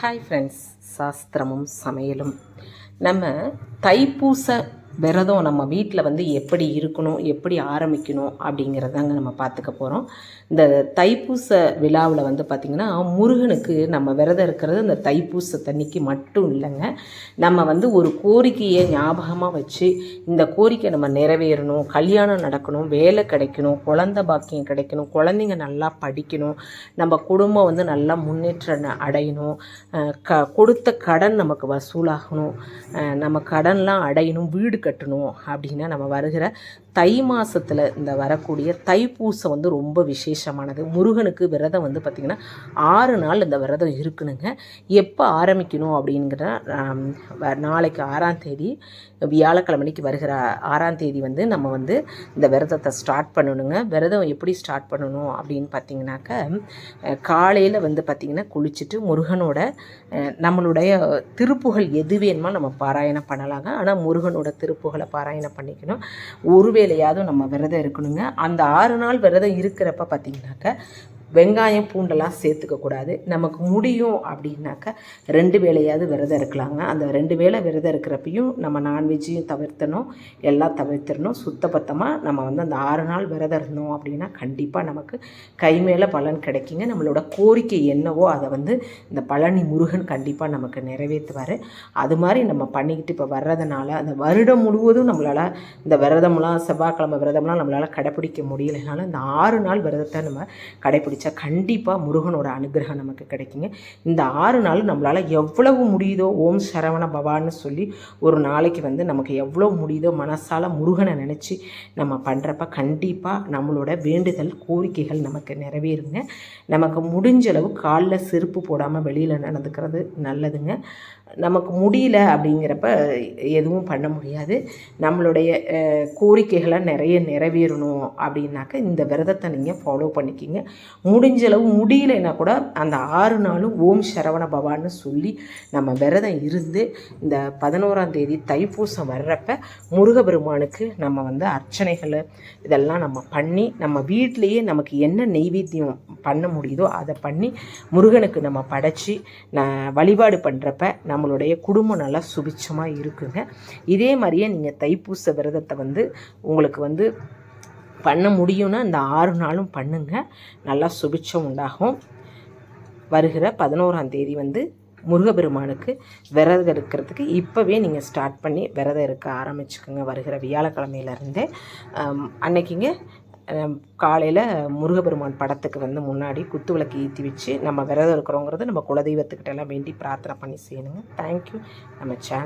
Hi friends, சாஸ்திரமும் சமையலும். நம்ம தைப்பூச விரதம் நம்ம வீட்டில் எப்படி இருக்கணும், எப்படி ஆரம்பிக்கணும் அப்படிங்கிறதாங்க நம்ம பார்த்துக்க போகிறோம். இந்த தைப்பூச விழாவில் பார்த்திங்கன்னா, முருகனுக்கு நம்ம விரதம் இருக்கிறது இந்த தைப்பூசத்தன்னைக்கு மட்டும் இல்லைங்க. நம்ம ஒரு கோரிக்கையை ஞாபகமாக வச்சு இந்த கோரிக்கை நம்ம நிறைவேறணும், கல்யாணம் நடக்கணும், வேலை கிடைக்கணும், குழந்த பாக்கியம் கிடைக்கணும், குழந்தைங்க நல்லா படிக்கணும், நம்ம குடும்பம் நல்லா முன்னேற்றம் அடையணும், கொடுத்த கடன் நமக்கு வசூலாகணும், நம்ம கடன்லாம் அடையணும், வீடு கட்டணும் அப்படின்னா நம்ம வருகிற தை மாதத்தில் இந்த வரக்கூடிய தைப்பூசம் ரொம்ப விசேஷமானது. முருகனுக்கு விரதம் பார்த்திங்கன்னா 6 நாள் இந்த விரதம் இருக்குனுங்க. எப்போ ஆரம்பிக்கணும் அப்படிங்கிற நாளைக்கு 6ஆம் தேதி வியாழக்கிழமைக்கு வருகிற 6ஆம் தேதி நம்ம இந்த விரதத்தை ஸ்டார்ட் பண்ணணுங்க. விரதம் எப்படி ஸ்டார்ட் பண்ணணும் அப்படின்னு பார்த்திங்கனாக்கா, காலையில் பார்த்திங்கன்னா குளிச்சுட்டு முருகனோட நம்மளுடைய திருப்புகழ் எது வேணுமா நம்ம பாராயணம் பண்ணலாங்க. ஆனால் முருகனோட திருப்புகளை பாராயணம் பண்ணிக்கணும். ஒருவேளையாவது நம்ம விரதம் இருக்கணுங்க. அந்த 6 நாள் விரதம் இருக்கிறப்ப பார்த்திங்கனாக்கா வெங்காயம் பூண்டெல்லாம் சேர்த்துக்கக்கூடாது. நமக்கு முடியும் அப்படின்னாக்கா 2 வேளையாவது விரதம் இருக்கலாங்க. அந்த 2 வேளை விரதம் இருக்கிறப்பையும் நம்ம நான்வெஜ்ஜையும் தவிர்த்தணும், எல்லாம் தவிர்த்திடணும். சுத்தபத்தமாக நம்ம அந்த 6 நாள் விரதம் இருந்தோம் அப்படின்னா கண்டிப்பாக நமக்கு கை மேலே பலன் கிடைக்குங்க. நம்மளோட கோரிக்கை என்னவோ அதை இந்த பழனி முருகன் கண்டிப்பாக நமக்கு நிறைவேற்றுவார். அது மாதிரி நம்ம பண்ணிக்கிட்டு இப்போ வர்றதுனால அந்த வருடம் முழுவதும் நம்மளால் இந்த விரதம்லாம் செவ்வாய்க்கிழமை விரதம்லாம் நம்மளால் கடைப்பிடிக்க முடியலைனாலும் இந்த 6 நாள் விரதத்தை நம்ம கடைப்பிடிச்சா கண்டிப்பாக முருகனோட அனுகிரகம் நமக்கு கிடைக்குங்க. இந்த 6 நாள் நம்மளால் எவ்வளவு முடியுதோ ஓம் சரவண பவான்னு சொல்லி ஒரு நாளைக்கு நமக்கு எவ்வளோ முடியுதோ மனசால் முருகனை நினச்சி நம்ம பண்ணுறப்ப கண்டிப்பாக நம்மளோட வேண்டுதல் கோரிக்கைகள் நமக்கு நிறைவேறுங்க. நமக்கு முடிஞ்சளவு காலில் செருப்பு போடாமல் வெளியில் நடந்துக்கிறது நல்லதுங்க. நமக்கு முடியல அப்படிங்கிறப்ப எதுவும் பண்ண முடியாது. நம்மளுடைய கோரிக்கைகளை நிறைவேறணும் அப்படின்னாக்க இந்த விரதத்தை நீங்கள் ஃபாலோ பண்ணிக்கிங்க. முடிஞ்சளவு முடியலைன்னா கூட அந்த 6 நாளும் ஓம் சரவண பவான்னு சொல்லி நம்ம விரதம் இருந்து இந்த 11ஆம் தேதி தைப்பூசம் வர்றப்ப முருகபெருமானுக்கு நம்ம அர்ச்சனைகள் இதெல்லாம் நம்ம பண்ணி நம்ம வீட்டிலையே நமக்கு என்ன நெய்வேத்தியம் பண்ண முடியுதோ அதை பண்ணி முருகனுக்கு நம்ம படைச்சி வழிபாடு பண்ணுறப்ப நம்மளுடைய குடும்பம் நல்லா சுபிட்சமாக இருக்குங்க. இதே மாதிரியே நீங்கள் தைப்பூச விரதத்தை உங்களுக்கு பண்ண முடியும்னா இந்த 6 நாளும் பண்ணுங்க. நல்லா சுபிட்சம் உண்டாகும். வருகிற 11ஆம் தேதி முருகபெருமானுக்கு விரதம் இருக்கிறதுக்கு இப்போவே நீங்கள் ஸ்டார்ட் பண்ணி விரதம் இருக்க ஆரம்பிச்சுக்கோங்க. வருகிற வியாழக்கிழமையிலேருந்தே அன்னைக்குங்க காலையில் முருகபெருமான் படத்துக்கு முன்னாடி குத்து விளக்கு ஏற்றி வச்சு நம்ம விரதம் இருக்கிறோங்கிறது நம்ம குலதெய்வத்துக்கிட்டெல்லாம் வேண்டி பிரார்த்தனை பண்ணி செய்யணுங்க. தேங்க்யூ. நம்ம சேனல்